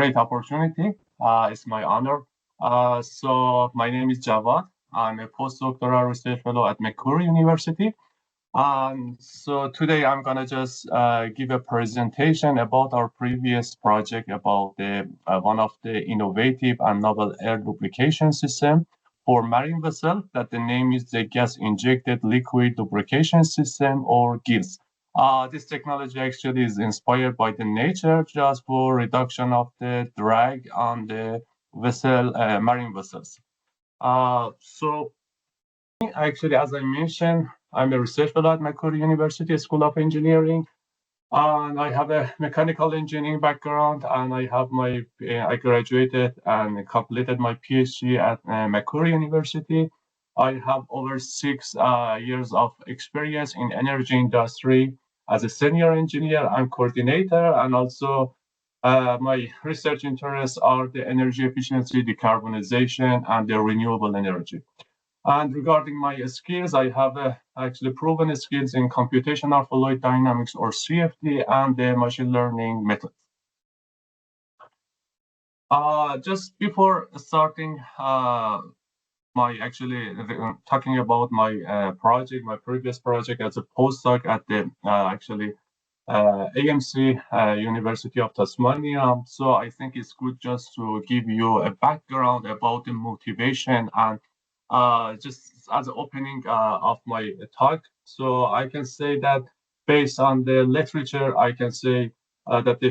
great opportunity. It's my honor. So my name is Javad. I'm a postdoctoral research fellow at Macquarie University. So today I'm gonna just give a presentation about our previous project about the one of the innovative and novel air lubrication system for marine vessel that the name is the gas injected liquid lubrication system, or GILS. This technology actually is inspired by the nature just for reduction of the drag on the vessel, marine vessels. So actually, as I mentioned, I'm a research fellow at Macquarie University School of Engineering, and I have a mechanical engineering background, and I graduated and completed my PhD at Macquarie University. I have over 6 years of experience in energy industry as a senior engineer and coordinator, and also my research interests are the energy efficiency, decarbonization, and the renewable energy. And regarding my skills, I have actually proven skills in computational fluid dynamics, or CFD, and the machine learning methods. Just before starting talking about my project, my previous project as a postdoc at the AMC University of Tasmania. So I think it's good just to give you a background about the motivation and just as an opening of my talk. So I can say that based on the literature, I can say that the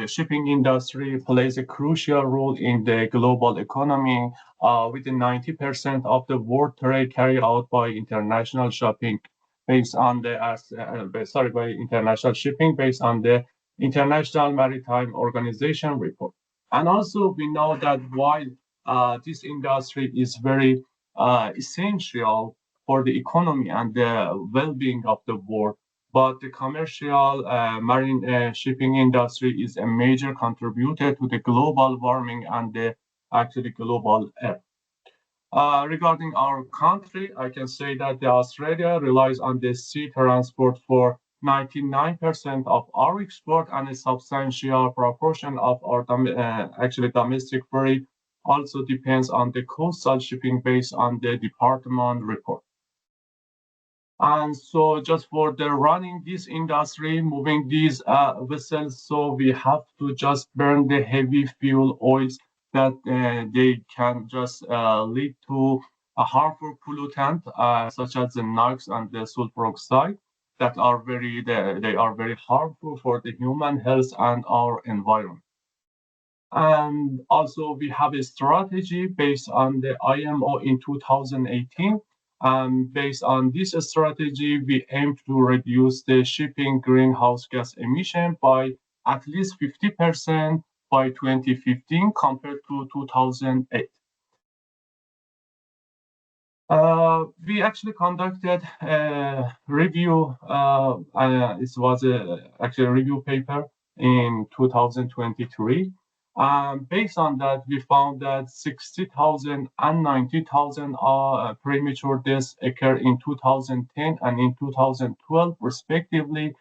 shipping industry plays a crucial role in the global economy, with 90% of the world trade carried out by international shipping based on the international shipping based on the International Maritime Organization report. And also we know that while this industry is very essential for the economy and the well-being of the world, but the commercial marine shipping industry is a major contributor to the global warming and the global air. Regarding our country, I can say that Australia relies on the sea transport for 99% of our export, and a substantial proportion of our domestic freight also depends on the coastal shipping based on the department report. And so just for the running this industry, moving these vessels, so we have to just burn the heavy fuel oils that they can just lead to a harmful pollutant such as the NOx and the sulfur oxide that are they are very harmful for the human health and our environment. And also we have a strategy based on the IMO in 2018. Based on this strategy, we aim to reduce the shipping greenhouse gas emission by at least 50% by 2015 compared to 2008. We actually conducted a review. It was actually a review paper in 2023. Based on that, we found that 60,000 and 90,000 premature deaths occurred in 2010 and in 2012, respectively,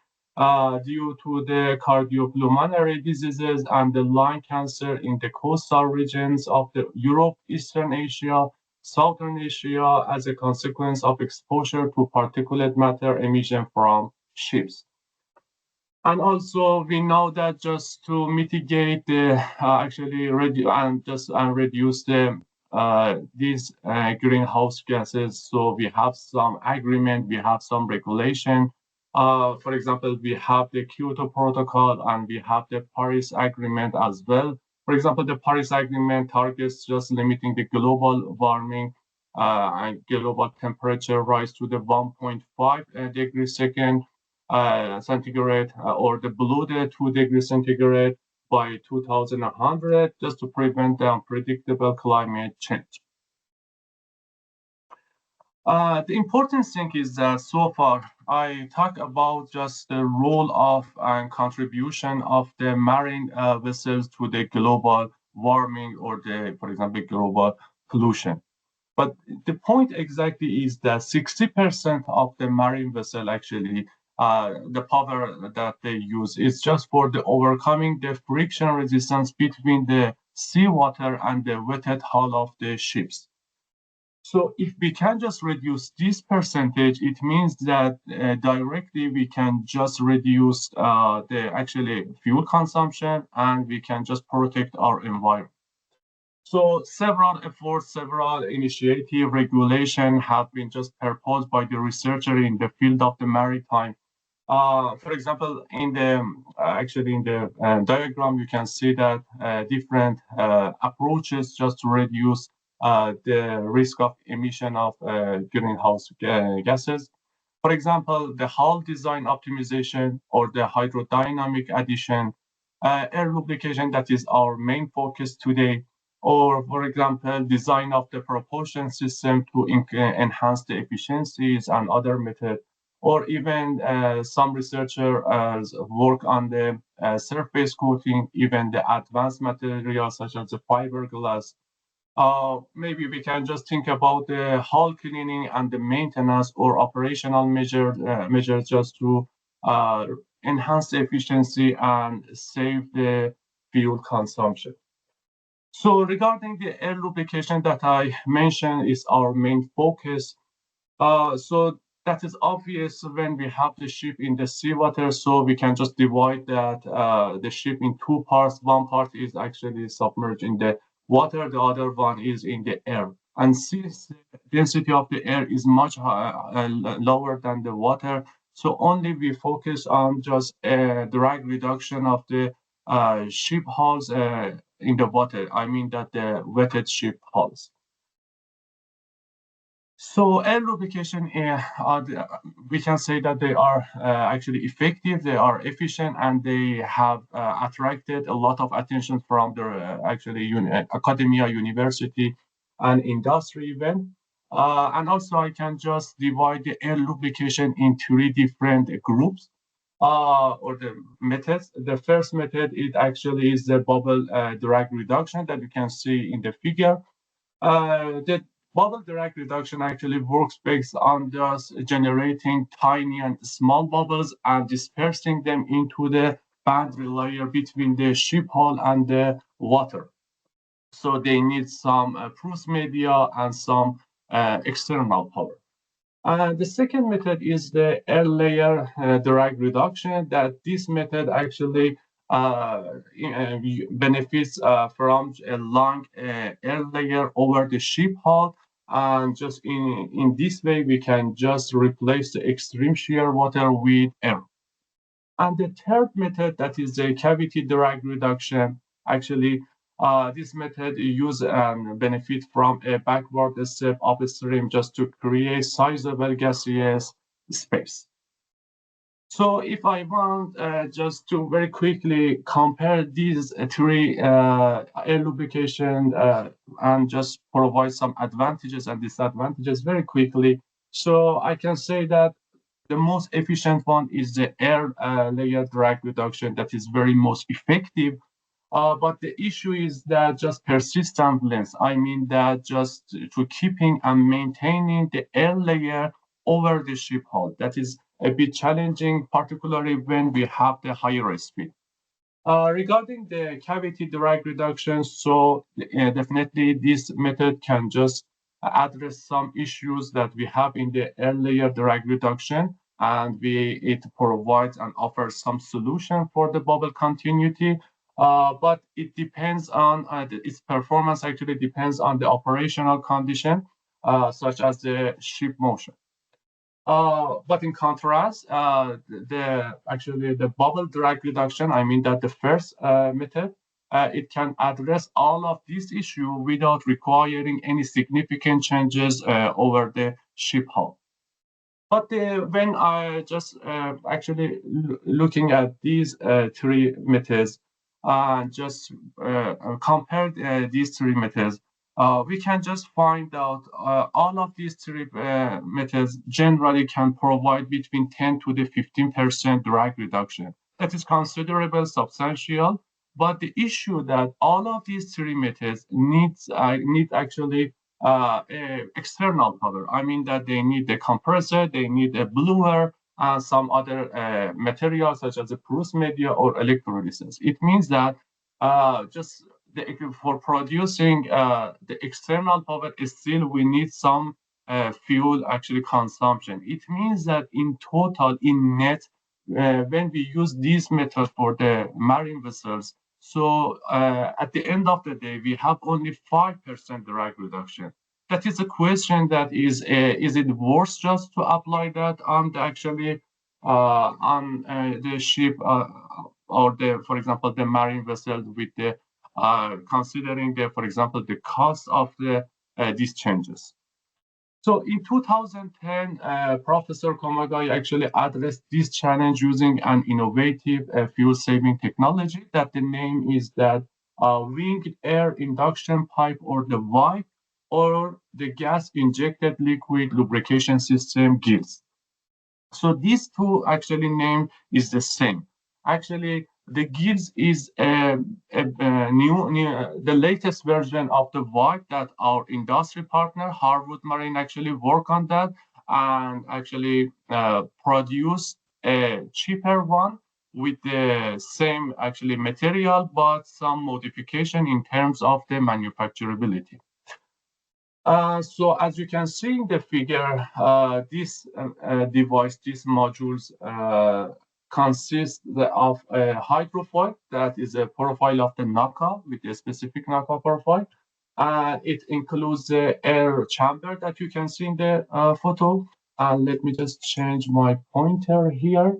due to the cardiopulmonary diseases and the lung cancer in the coastal regions of the Europe, Eastern Asia, Southern Asia, as a consequence of exposure to particulate matter emission from ships. And also, we know that just to mitigate the reduce these greenhouse gases, so we have some agreement, we have some regulation. For example, we have the Kyoto Protocol and we have the Paris Agreement as well. For example, the Paris Agreement targets just limiting the global warming and global temperature rise to the 1.5 degrees centigrade or the below the 2 degrees centigrade by 2100, just to prevent the unpredictable climate change. The important thing is that so far I talk about just the role of and contribution of the marine vessels to the global warming or for example, global pollution. But the point exactly is that 60% of the marine vessel actually the power that they use is just for the overcoming the friction resistance between the seawater and the wetted hull of the ships. So if we can just reduce this percentage, it means that directly we can just reduce the actually fuel consumption, and we can just protect our environment. So several efforts, several initiative regulation have been just proposed by the researcher in the field of the maritime. For example, in the actually in the diagram, you can see that different approaches just to reduce the risk of emission of greenhouse gases. For example, the hull design optimization or the hydrodynamic addition, air lubrication, that is our main focus today. Or, for example, design of the propulsion system to enhance the efficiencies and other methods. Or even some researchers work on the surface coating, even the advanced materials such as the fiberglass. Maybe we can just think about the hull cleaning and the maintenance or operational measures just to enhance the efficiency and save the fuel consumption. So regarding the air lubrication that I mentioned is our main focus. So that is obvious when we have the ship in the seawater, so we can just divide that the ship in two parts. One part is actually submerged in the water, the other one is in the air. And since the density of the air is much lower than the water, so only we focus on just drag reduction of the ship hulls in the water. I mean that the wetted ship hulls. So air lubrication, we can say that they are actually effective, they are efficient, and they have attracted a lot of attention from the academia, university, and industry even. And also I can just divide the air lubrication in three different groups or the methods. The first method, it actually is the bubble drag reduction that you can see in the figure. The bubble drag reduction actually works based on just generating tiny and small bubbles and dispersing them into the boundary layer between the ship hull and the water. So they need some proof media and some external power. The second method is the air layer drag reduction. That this method actually benefits from a long air layer over the ship hull, and just in this way we can just replace the extreme shear water with air. And the third method, that is the cavity drag reduction. Actually, this method use and benefit from a backward step upstream just to create sizable gaseous space. So if I want just to very quickly compare these three air lubrication and just provide some advantages and disadvantages very quickly. So I can say that the most efficient one is the air layer drag reduction, that is very most effective. But the issue is that just persistent length. I mean that just to keeping and maintaining the air layer over the ship hull. That is a bit challenging, particularly when we have the higher speed. Regarding the cavity drag reduction, so definitely this method can just address some issues that we have in the air layer drag reduction, and it provides and offers some solution for the bubble continuity. But it depends on its performance. Actually, depends on the operational condition, such as the ship motion. But in contrast, the bubble drag reduction, I mean that the first method, it can address all of these issues without requiring any significant changes over the ship hull. But when I just actually looking at these three methods, just compared these three methods, we can just find out all of these three methods generally can provide between 10 to the 15% drag reduction. That is considerable, substantial. But the issue that all of these three methods need actually external power. I mean that they need a compressor, they need a blower, and some other materials such as the porous media or electrolysis. It means that for producing the external power, still we need some fuel actually consumption. It means that in total, in net, when we use these methods for the marine vessels, so at the end of the day, we have only 5% drag reduction. That is a question that is it worth just to apply that on the ship or for example, the marine vessel with the considering for example, the cost of these changes. So in 2010, Professor Komagai actually addressed this challenge using an innovative fuel-saving technology that the name is that winged air induction pipe, or the WIPE, or the gas-injected liquid lubrication system GILS. So these two actually name is the same. Actually, the GILS is the latest version of the WIPE that our industry partner, Harwood Marine, actually work on that and actually produce a cheaper one with the same actually material, but some modification in terms of the manufacturability. So as you can see in the figure, this device, these modules consist of a hydrofoil that is a profile of the NACA with a specific NACA profile. It includes the air chamber that you can see in the photo. Let me just change my pointer here.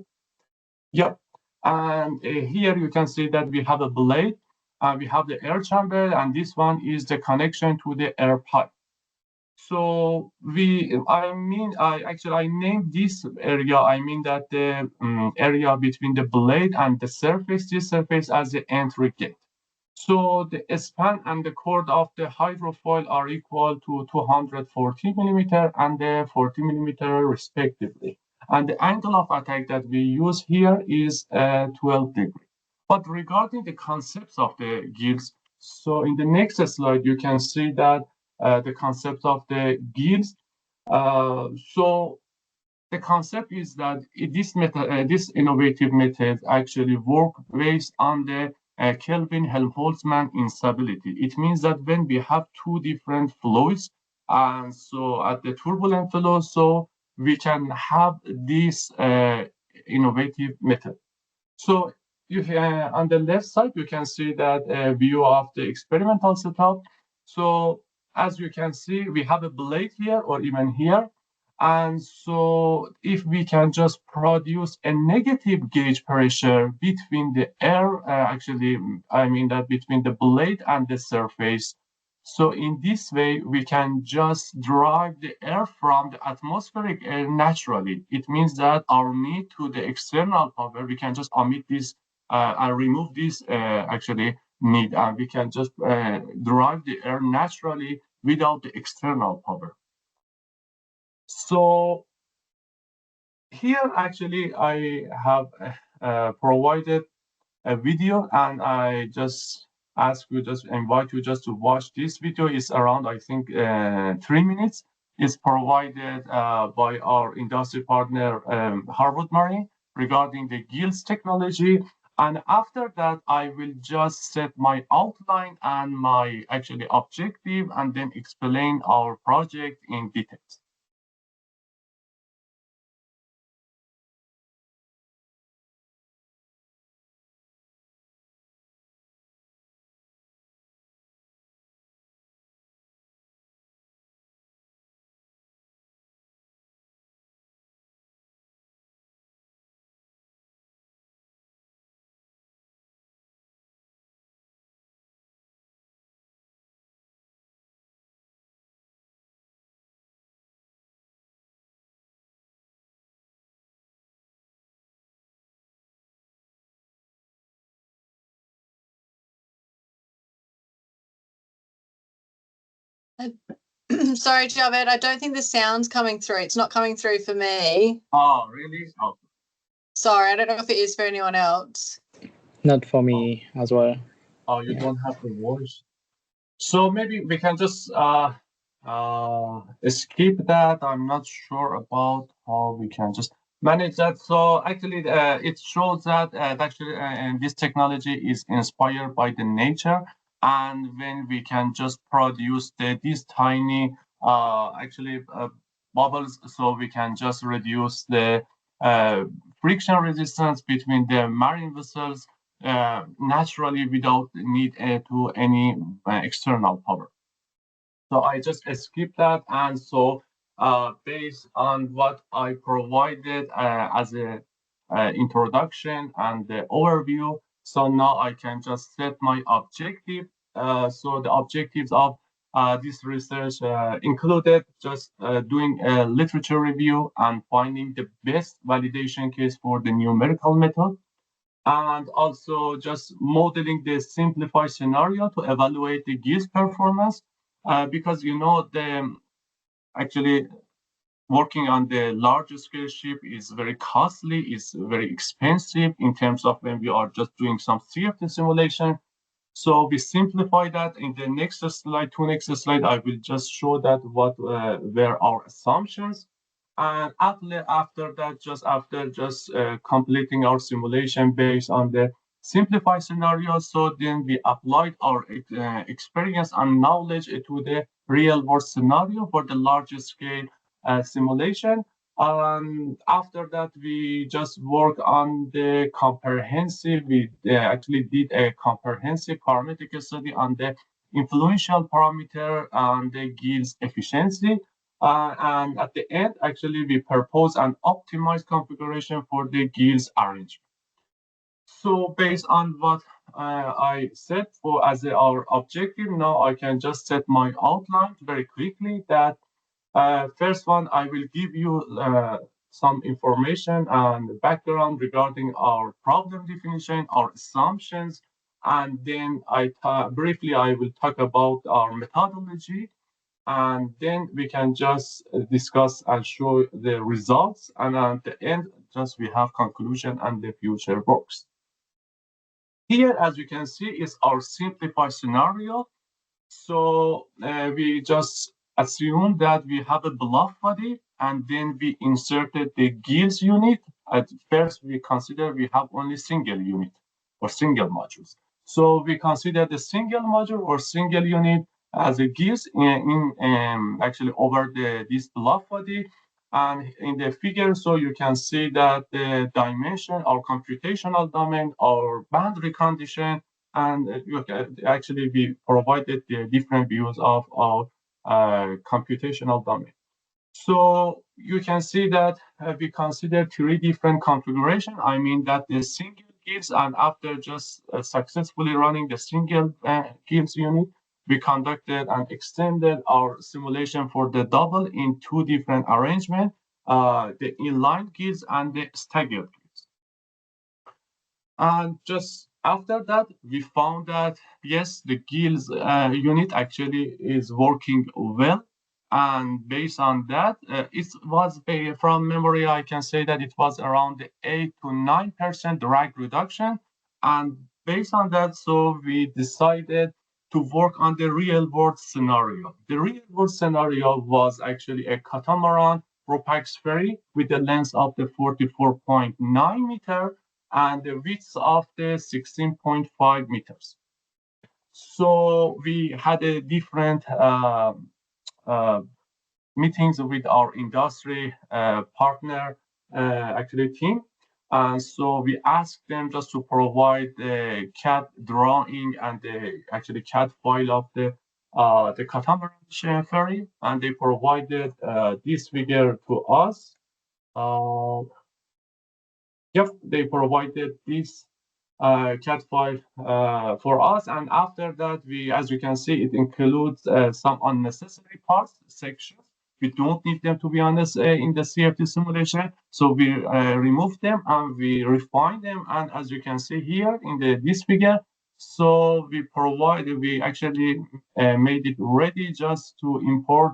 Yep. And here you can see that we have a blade, we have the air chamber, and this one is the connection to the air pipe. So I named this area, I mean that the area between the blade and the surface, this surface as the entry gate. So the span and the chord of the hydrofoil are equal to 240 millimeter and the 40 millimeter respectively. And the angle of attack that we use here is 12 degrees. But regarding the concepts of the GILS, so in the next slide, you can see that the concept of the GILS. So the concept is that this innovative method actually work based on the Kelvin-Helmholtz instability. It means that when we have two different fluids, and so at the turbulent flow, so we can have this innovative method. So on the left side, you can see that view of the experimental setup. So as you can see, we have a blade here or even here. And so if we can just produce a negative gauge pressure between the air, I mean that between the blade and the surface. So in this way, we can just drive the air from the atmospheric air naturally. It means that our need to the external power, we can just omit this and remove this need, and we can just drive the air naturally without the external power. So here actually I have provided a video, and I just invite you just to watch this video. It's around, I think, 3 minutes. It's provided by our industry partner, Harwood Marine, regarding the GILS technology. And after that, I will just set my outline and my objective, and then explain our project in details. Sorry, Javad, I don't think the sound's coming through. It's not coming through for me. Oh, really? Oh. Sorry, I don't know if it is for anyone else. Not for me as well. Oh, you don't have the voice. So maybe we can just skip that. I'm not sure about how we can just. manage that. So actually, it shows that actually this technology is inspired by the nature, and when we can just produce these tiny bubbles, so we can just reduce the friction resistance between the marine vessels naturally without need to any external power. So I just skip that, and so based on what I provided as a introduction and the overview, so now I can just set my objective. So the objectives of this research included just doing a literature review and finding the best validation case for the numerical method, and also just modeling the simplified scenario to evaluate the GIS performance, because the actually working on the large scale ship is very costly, is very expensive in terms of when we are just doing some CFD simulation. So we simplify that. In the next slide, I will just show that what were our assumptions. And after that, after completing our simulation based on the simplified scenario, so then we applied our experience and knowledge to the real world scenario for the larger scale simulation. After that, we just work on the comprehensive. We actually did a comprehensive parametric study on the influential parameter and the GILS efficiency. And at the end, actually, we propose an optimized configuration for the GILS arrangement. So based on what I said for as our objective, now I can just set my outline very quickly. That first one, I will give you some information and background regarding our problem definition, our assumptions, and then briefly I will talk about our methodology, and then we can just discuss and show the results, and at the end, just we have conclusion and the future works. Here, as you can see, is our simplified scenario. So we just assume that we have a bluff body, and then we inserted the GILS unit. At first, we consider we have only single unit or single modules. So we consider the single module or single unit as a GILS actually over this bluff body. And in the figure, so you can see that the dimension, our computational domain, our boundary condition, and actually we provided the different views of our computational domain. So you can see that we consider three different configurations. I mean that the single GILS, and after just successfully running the single GILS unit, we conducted and extended our simulation for the double in two different arrangements, the inline GILS and the staggered GILS. And just after that, we found that, yes, the GILS unit actually is working well. And based on that, it was from memory, I can say that it was around 8 to 9% drag reduction. And based on that, so we decided to work on the real world scenario. The real world scenario was actually a catamaran Ropax ferry with a length of the 44.9 meter and the width of the 16.5 meters. So we had a different meetings with our industry partner actually team. And so we asked them just to provide the CAD drawing and the actually CAD file of the catamaran ferry, and they provided this figure to us. Yep, they provided this CAD file for us, and after that, as you can see, it includes some unnecessary parts, sections. We don't need them, to be honest, in the CFD simulation. So we remove them and we refine them. And as you can see here in this figure, so we actually made it ready just to import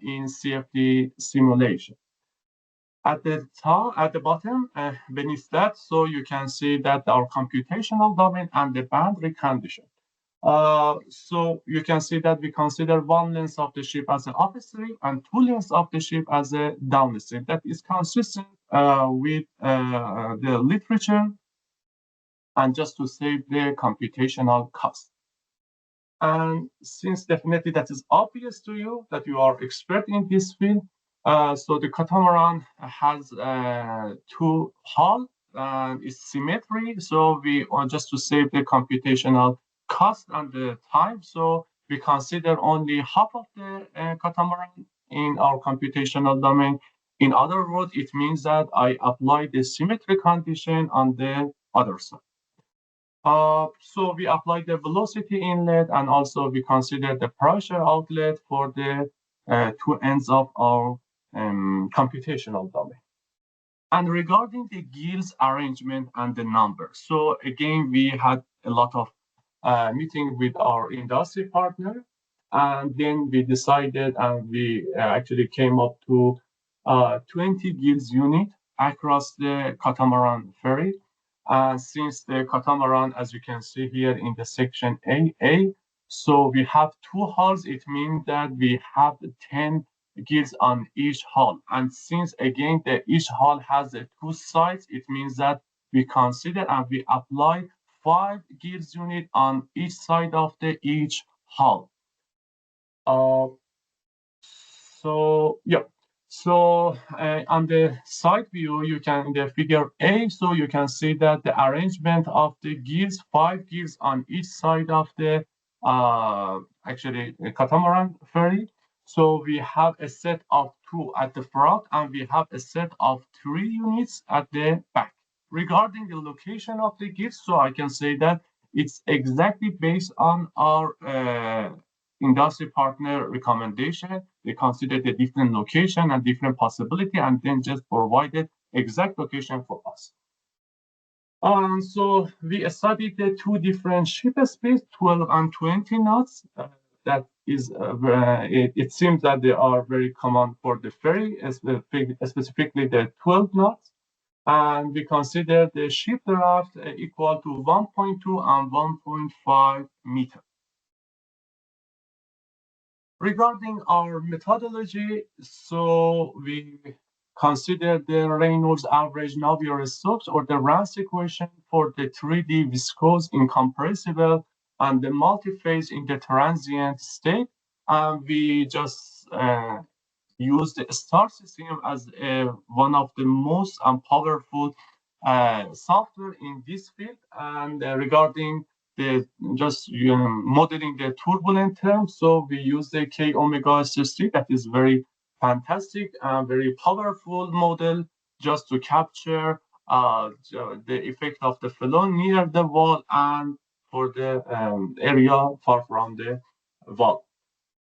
in CFD simulation. At the top, at the bottom, beneath that, so you can see that our computational domain and the boundary condition. So you can see that we consider one length of the ship as an upstream and two lengths of the ship as a downstream. That is consistent with the literature and just to save the computational cost. And since definitely that is obvious to you that you are expert in this field, so the catamaran has two hull and it's symmetry. So we want just to save the computational cost and the time. So we consider only half of the catamaran in our computational domain. In other words, it means that I apply the symmetry condition on the other side. So we apply the velocity inlet and also we consider the pressure outlet for the two ends of our computational domain. And regarding the gills arrangement and the number, so again, we had a lot of meeting with our industry partner, and then we decided and we actually came up to 20 gills unit across the catamaran ferry. Since the catamaran, as you can see here in the section AA, so we have two hulls, it means that we have 10 gills on each hull. And since again, each hull has two sides, it means that we consider and we apply 5 gills unit on each side of each hull. So on the side view, you can in the figure A, so you can see that the arrangement of the gills, 5 gills on each side of the actually catamaran ferry. So we have a set of 2 at the front and we have a set of 3 units at the back. Regarding the location of the gills, so I can say that it's exactly based on our industry partner recommendation. They considered the different location and different possibility and then just provided exact location for us. So we studied the 2 different ship speeds, 12 and 20 knots. That is, it seems that they are very common for the ferry, specifically the 12 knots. And we consider the ship draft equal to 1.2 and 1.5 meter. Regarding our methodology, so we consider the Reynolds average Navier-Stokes or the RANS equation for the 3D viscose incompressible and the multiphase in the transient state. And we just use the STAR system as one of the most powerful software in this field. And regarding the just modeling the turbulent term, so we use the K omega SST that is very fantastic and very powerful model just to capture the effect of the flow near the wall and for the area far from the wall.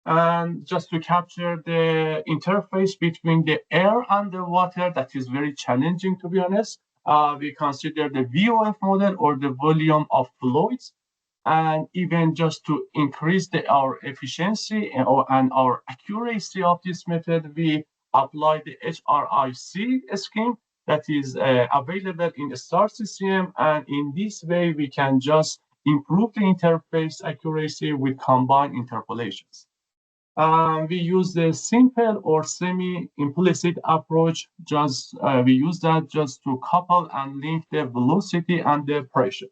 And just to capture the interface between the air and the water, that is very challenging, to be honest. We consider the VOF model or the volume of fluids, and even just to increase our efficiency and our accuracy of this method, we apply the HRIC scheme that is available in the STAR system, and in this way we can just improve the interface accuracy with combined interpolations. We use the simple or semi-implicit approach. Just we use that just to couple and link the velocity and the pressure.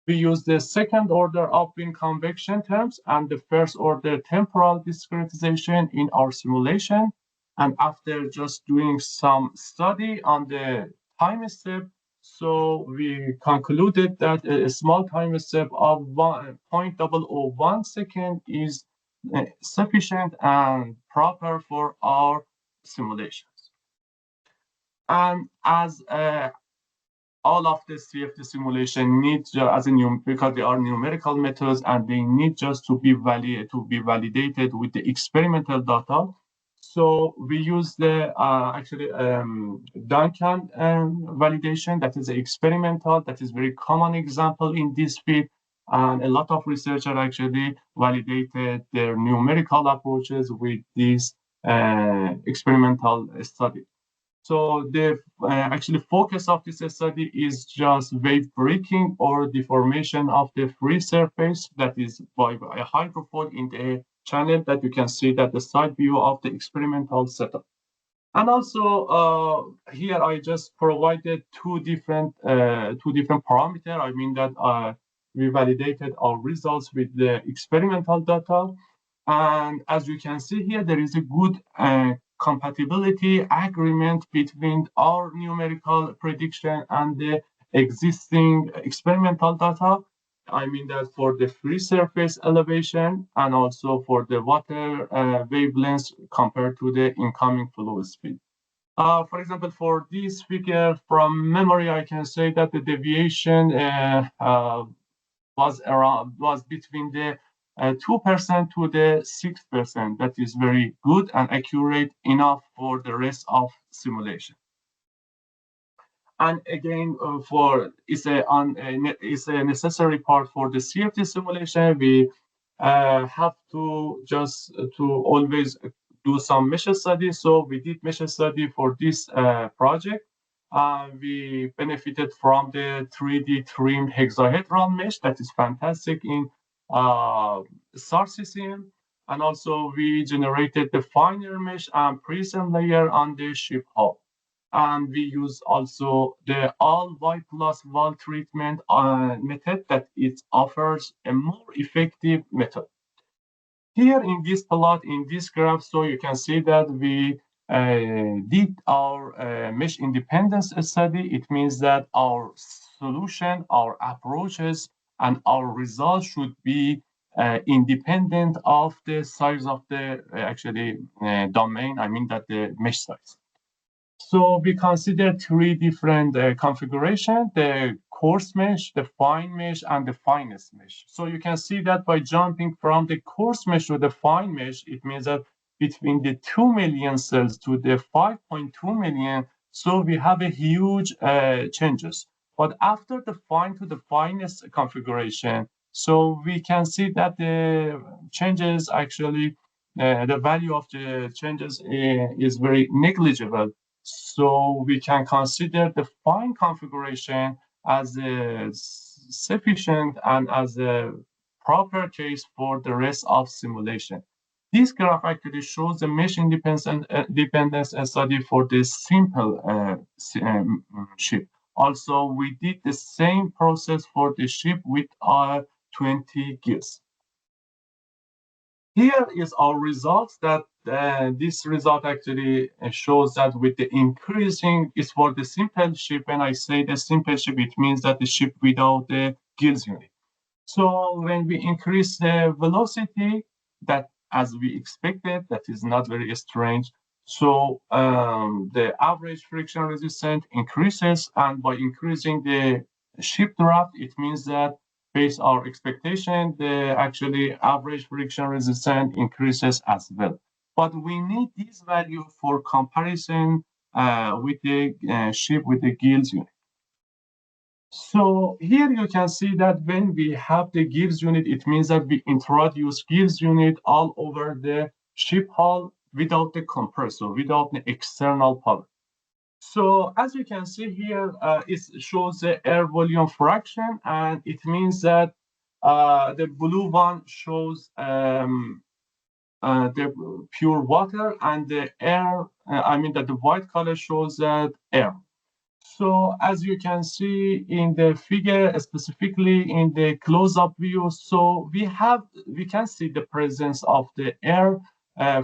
We use the second order upwind convection terms and the first order temporal discretization in our simulation. And after just doing some study on the time step, so we concluded that a small time step of 0.001 second is sufficient and proper for our simulations. And as all of the CFD simulation needs because they are numerical methods and they need just to be validated with the experimental data. So we use the Duncan validation, that is experimental, that is very common example in this field. And a lot of researchers actually validated their numerical approaches with this experimental study. So the actually focus of this study is just wave breaking or deformation of the free surface that is by a hydrofoil in the channel that you can see that the side view of the experimental setup. And also here I just provided two different parameters. I mean that we validated our results with the experimental data. And as you can see here, there is a good compatibility agreement between our numerical prediction and the existing experimental data. I mean that for the free surface elevation and also for the water wavelengths compared to the incoming flow speed. For example, for this figure from memory, I can say that the deviation was between the 2% to the 6%. That is very good and accurate enough for the rest of simulation. And again, it's a necessary part for the CFD simulation. We have to just to always do some mesh study. So we did mesh study for this project. We benefited from the 3D trimmed hexahedral mesh that is fantastic in SAR-CCM. And also we generated the finer mesh and prism layer on the ship hull. And we use also the all Y plus wall treatment method that it offers a more effective method. Here in this plot, in this graph, so you can see that we did our mesh independence study. It means that our solution, our approaches, and our results should be independent of the size of the domain. I mean that the mesh size. So we consider three different configurations: the coarse mesh, the fine mesh, and the finest mesh. So you can see that by jumping from the coarse mesh to the fine mesh, it means that between the 2 million cells to the 5.2 million, so we have a huge changes. But after the fine to the finest configuration, so we can see that the changes actually, the value of the changes is very negligible. So we can consider the fine configuration as sufficient and as a proper case for the rest of simulation. This graph actually shows the mesh dependence study for the simple ship. Also, we did the same process for the ship with our 20 gills. Here is our results that this result actually shows that with the increasing is for the simple ship. When I say the simple ship, it means that the ship without the gills unit. So when we increase the velocity, that as we expected, that is not very strange. So the average friction resistance increases, and by increasing the ship draft, it means that based our expectation, the actually average friction resistance increases as well. But we need this value for comparison with the ship with the gills unit. So here you can see that when we have the gills unit, it means that we introduce gills unit all over the ship hull without the compressor, without the external power. So as you can see here, it shows the air volume fraction, and it means that the blue one shows the pure water, and the air, I mean that the white color shows that air. So as you can see in the figure, specifically in the close-up view, so we can see the presence of the air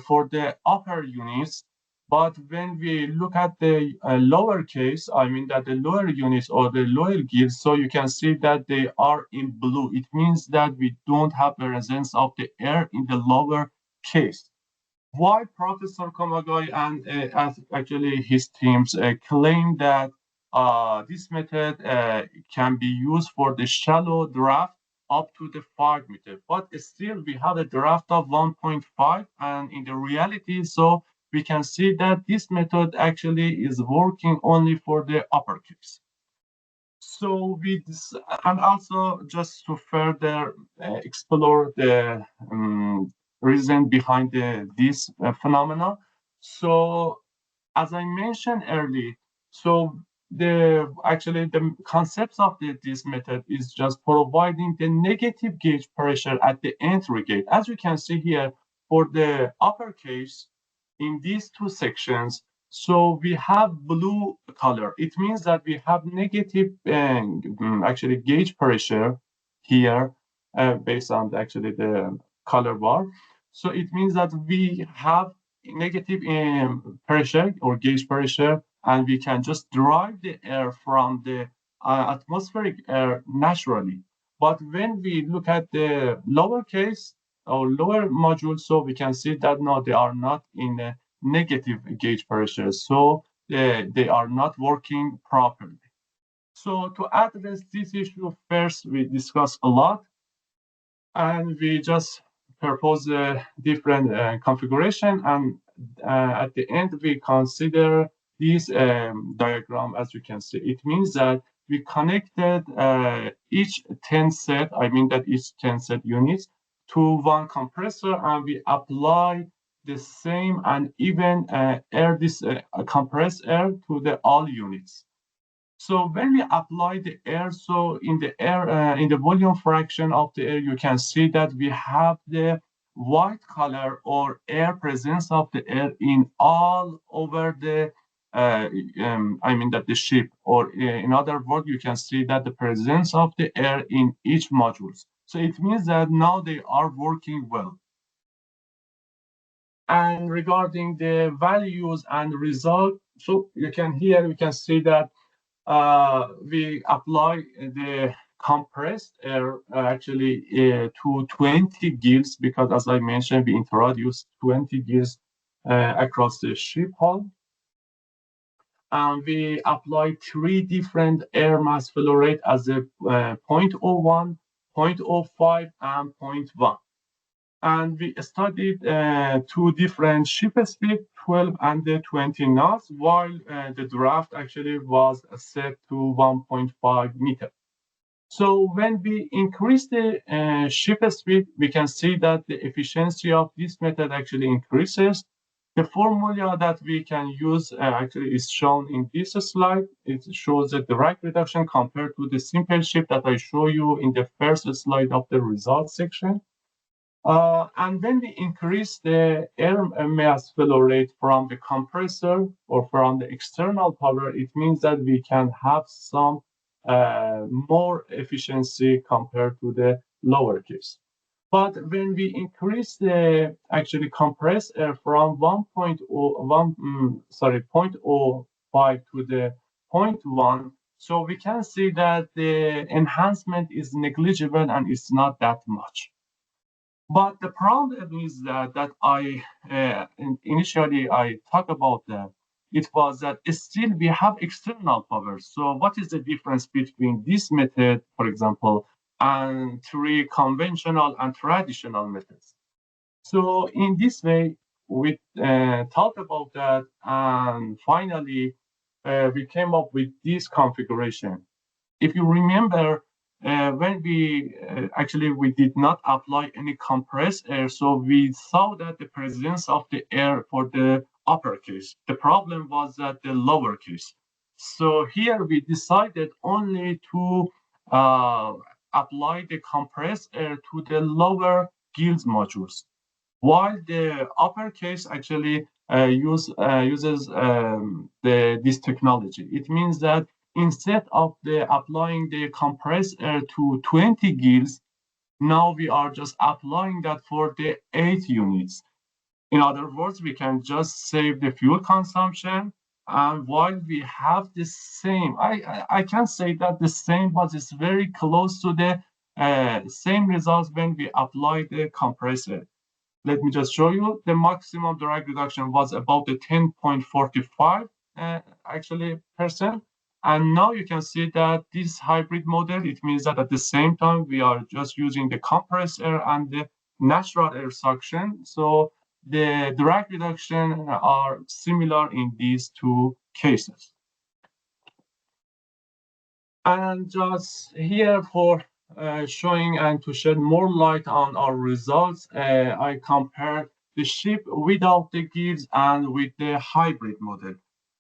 for the upper units. But when we look at the lower case, I mean that the lower units or the lower gills, so you can see that they are in blue. It means that we don't have the presence of the air in the lower case. Why Professor Komagai and actually his teams claim that this method can be used for the shallow draft up to the 5 meter, but still we have a draft of 1.5, and in the reality, so we can see that this method actually is working only for the upper case. So and also just to further explore the reason behind this phenomena. So as I mentioned earlier, so the concepts of this method is just providing the negative gauge pressure at the entry gate. As you can see here, for the upper case in these two sections, So we have blue color. It means that we have negative actually gauge pressure here based on actually the color bar. So it means that we have negative pressure or gauge pressure, and we can just derive the air from the atmospheric air naturally. But when we look at the lower case or lower module, so we can see that no, they are not in a negative gauge pressure, so they are not working properly. So to address this issue, first we discuss a lot, and we just propose a different configuration, and at the end we consider this diagram. As you can see, it means that we connected each 10 set, I mean that each 10 set units to one compressor, and we apply the same and even air, this compressed air to the all units. So when we apply the air, so in the air, in the volume fraction of the air, you can see that we have the white color or air presence of the air in all over the, I mean that the ship, or in other words, you can see that the presence of the air in each modules. So it means that now they are working well. And regarding the values and result, so you can here, we can see that we apply the compressed air actually to 20 gills, because as I mentioned, we introduced 20 gills across the ship hull. And we apply 3 different air mass flow rate as a 0.01, 0.05, and 0.1. And we studied 2 different ship speed, 12 and 20 knots, while the draft actually was set to 1.5 meter. So when we increase the ship speed, we can see that the efficiency of this method actually increases. The formula that we can use actually is shown in this slide. It shows the drag reduction compared to the simple ship that I show you in the first slide of the results section. And when we increase the air mass flow rate from the compressor or from the external power, it means that we can have some more efficiency compared to the lower case. But when we increase the actually compressed air from 0.05 to the 0.1, so we can see that the enhancement is negligible and it's not that much. But the problem is that I initially I talked about that. It was that still we have external power. So what is the difference between this method, for example, and 3 conventional and traditional methods? So in this way, we thought about that, and finally we came up with this configuration. If you remember, when we actually we did not apply any compressed air, so we saw that the presence of the air for the upper case. The problem was that the lower case. So here we decided only to apply the compressed air to the lower gills modules, while the upper case actually uses this technology. It means that instead of applying the compressed air to 20 gills, now we are just applying that for the 8 units. In other words, we can just save the fuel consumption, and while we have the same, I can say that the same, but it's very close to the same results when we apply the compressed air. Let me just show you. The maximum drag reduction was about the 10.45 actually percent. And now you can see that this hybrid model, it means that at the same time, we are just using the compressed air and the natural air suction. So the drag reduction are similar in these 2 cases. And just here for showing and to shed more light on our results, I compared the ship without the gills and with the hybrid model.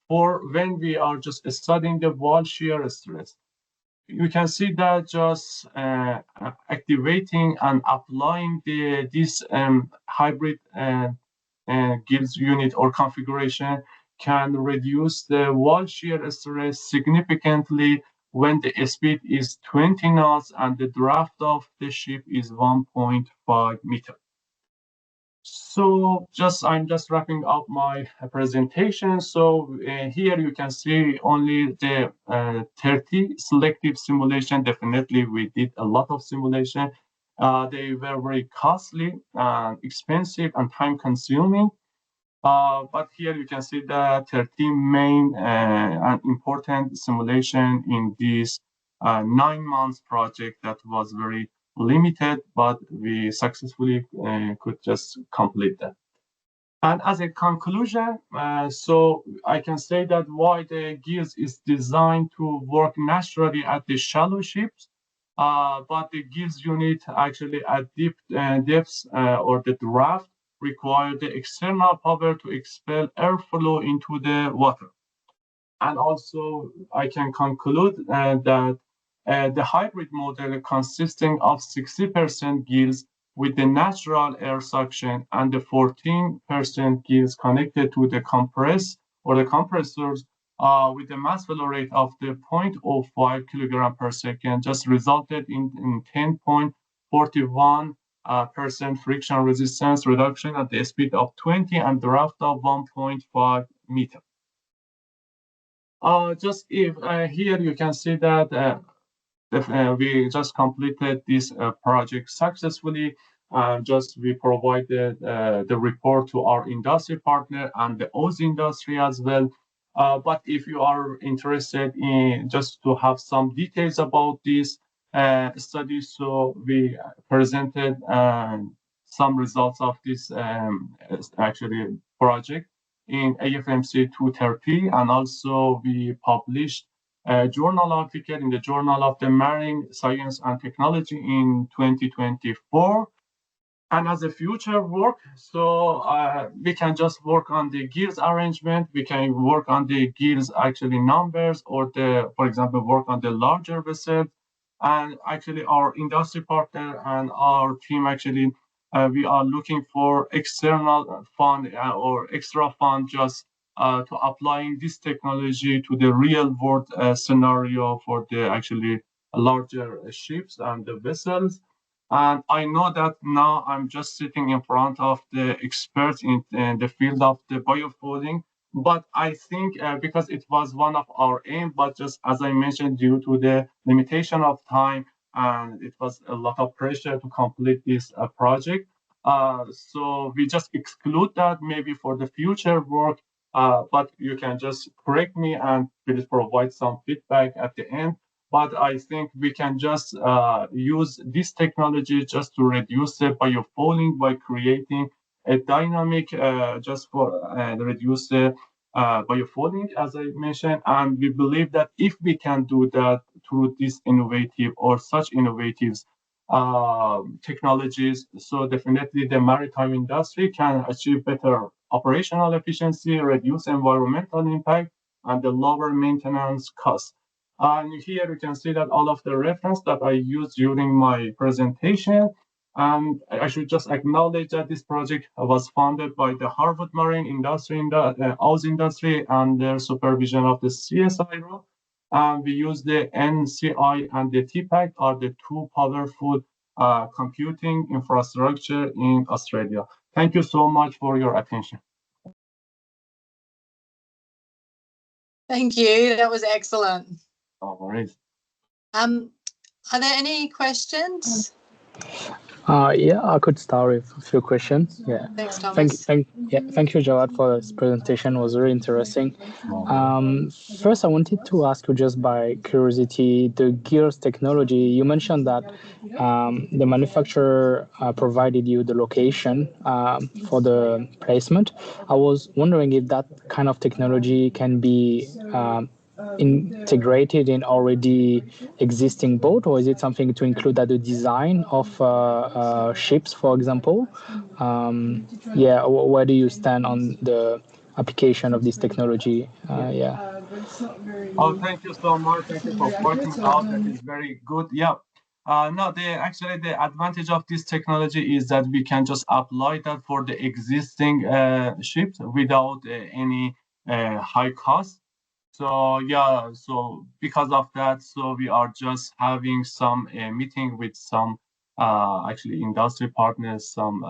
For when we are just studying the wall shear stress, you can see that just activating and applying this hybrid gills unit or configuration, can reduce the wall shear stress significantly when the speed is 20 knots and the draft of the ship is 1.5 meter. So I'm just wrapping up my presentation. So here you can see only the 30 selective simulation. Definitely we did a lot of simulation. They were very costly, expensive, and time consuming. But here you can see the 13 main and important simulation in this 9 months project that was very limited, but we successfully could just complete that. And as a conclusion, so I can say that why the gears is designed to work naturally at the shallow ships, but the gears unit actually at deep depths or the draft require the external power to expel airflow into the water. And also, I can conclude that the hybrid model consisting of 60% gills with the natural air suction and the 14% gills connected to the compress or the compressors with a mass flow rate of the 0.05 kilogram per second just resulted in 10.41% friction resistance reduction at the speed of 20 and draft of 1.5 meter. Just if here you can see that we just completed this project successfully. Just we provided the report to our industry partner and the OZ industry as well. But if you are interested in just to have some details about this study, so we presented some results of this actually project in AFMC 230, and also we published a journal article in the Journal of the Marine Science and Technology in 2024. And as a future work, so we can just work on the gears arrangement, we can work on the gears actually numbers, or for example, work on the larger vessels. And actually our industry partner and our team actually we are looking for external fund or extra fund just to applying this technology to the real world scenario for the actually larger ships and the vessels. And I know that now I'm just sitting in front of the experts in the field of the biofouling, but I think because it was one of our aim, but just as I mentioned, due to the limitation of time, and it was a lot of pressure to complete this project. So we just exclude that maybe for the future work, but you can just correct me and please provide some feedback at the end. But I think we can just use this technology just to reduce the biofouling by creating a dynamic just for reduce the biofouling, as I mentioned. And we believe that if we can do that through this innovative or such innovative technologies, so definitely the maritime industry can achieve better operational efficiency, reduce environmental impact, and the lower maintenance costs. And here you can see that all of the reference that I used during my presentation. And I should just acknowledge that this project was funded by the Harvard Marine Industry, Oz Industry, under supervision of the CSIRO. And we use the NCI and the TPAC are the two powerful computing infrastructure in Australia. Thank you so much for your attention. Thank you. That was excellent. No worries. Are there any questions? Yeah, I could start with a few questions. Yeah. Thanks, Thomas. Thank you, Javad, for this presentation. It was very interesting. First, I wanted to ask you, just by curiosity, the gears technology. You mentioned that the manufacturer provided you the location for the placement. I was wondering if that kind of technology can be integrated in already existing boat, or is it something to include at the design of ships, for example? Yeah, where do you stand on the application of this technology? Yeah. Oh, thank you so much. Thank you for pointing out. That is very good. Yeah. No, actually the advantage of this technology is that we can just apply that for the existing ships without any high cost. So yeah, so because of that, so we are just having some meeting with some actually industry partners, some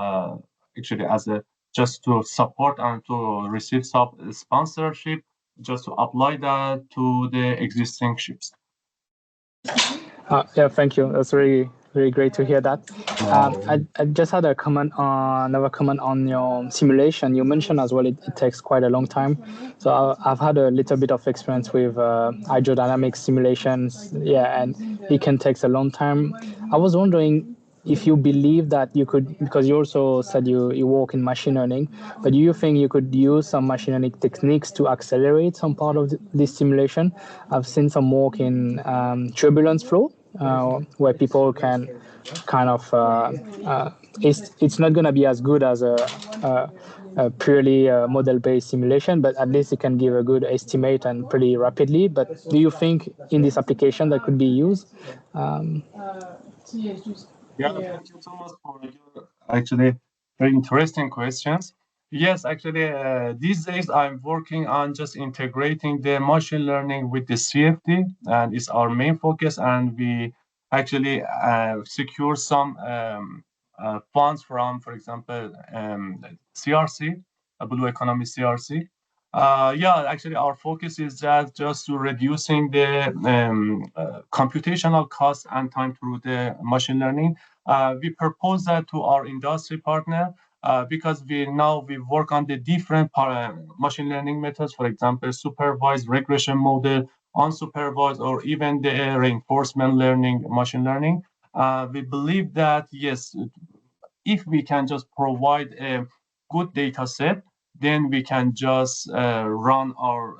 actually as a just to support and to receive some sponsorship, just to apply that to the existing ships. Yeah, thank you. That's really, really great to hear that. I just had another comment on your simulation. You mentioned as well it takes quite a long time. So I've had a little bit of experience with hydrodynamic simulations. Yeah, and it can take a long time. I was wondering if you believe that you could, because you also said you work in machine learning, but do you think you could use some machine learning techniques to accelerate some part of this simulation? I've seen some work in turbulence flow, where people can kind of, it's not going to be as good as a purely model-based simulation, but at least it can give a good estimate and pretty rapidly. But do you think in this application that could be used? Yeah, thank you so much for your actually very interesting questions. Yes, actually, these days I'm working on just integrating the machine learning with the CFD, and it's our main focus. And we actually secure some funds from, for example, CRC, Blue Economy CRC. Yeah, actually, our focus is just to reducing the computational cost and time through the machine learning. We propose that to our industry partner because we work on the different machine learning methods, for example, supervised regression model, unsupervised, or even the reinforcement learning machine learning. We believe that, yes, if we can just provide a good data set, then we can just run our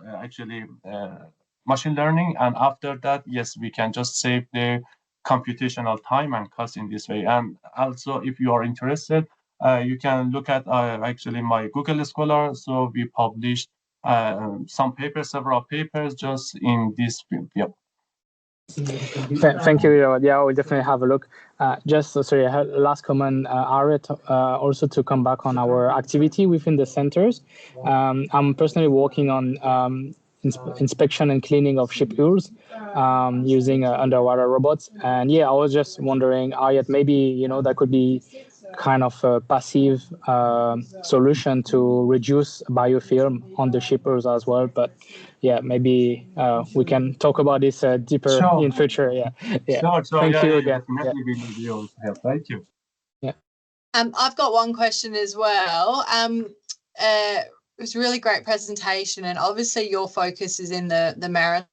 machine learning. And after that, yes, we can just save the computational time and cost in this way. And also, if you are interested, you can look at actually my Google Scholar. So we published some papers, several papers just in this field. Yep. Thank you. Yeah, I will definitely have a look. Sorry, I had last comment, Aret, also to come back on our activity within the centers. I'm personally working on inspection and cleaning of ship hulls using underwater robots. And yeah, I was just wondering, Aret, maybe, that could be kind of a passive solution to reduce biofilm on the ship hulls as well. But yeah, maybe we can talk about this deeper in future. Yeah. Sure. Thank you again. Definitely we need your help. Thank you. Yeah. I've got one question as well. It was a really great presentation, and obviously your focus is in the maritime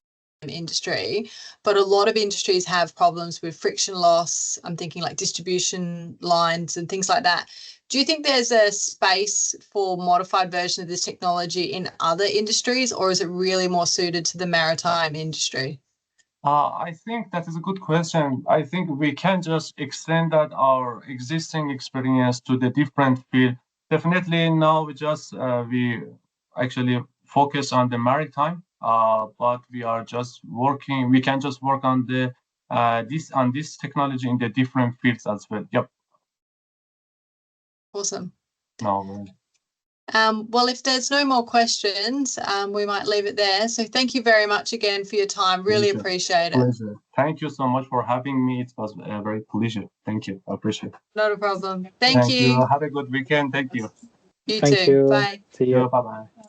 industry, but a lot of industries have problems with friction loss. I'm thinking like distribution lines and things like that. Do you think there's a space for modified version of this technology in other industries, or is it really more suited to the maritime industry? I think that is a good question. I think we can just extend that our existing experience to the different field. Definitely now we actually focus on the maritime, but we are just working. We can just work on the this technology in the different fields as well. Yep. Awesome. No. Well, if there's no more questions, we might leave it there. So thank you very much again for your time. Really appreciate it. Pleasure. Thank you so much for having me. It was a very pleasure. Thank you. I appreciate it. Not a problem. Thank you. Have a good weekend. Thank you. You too. Bye. See you. Bye-bye.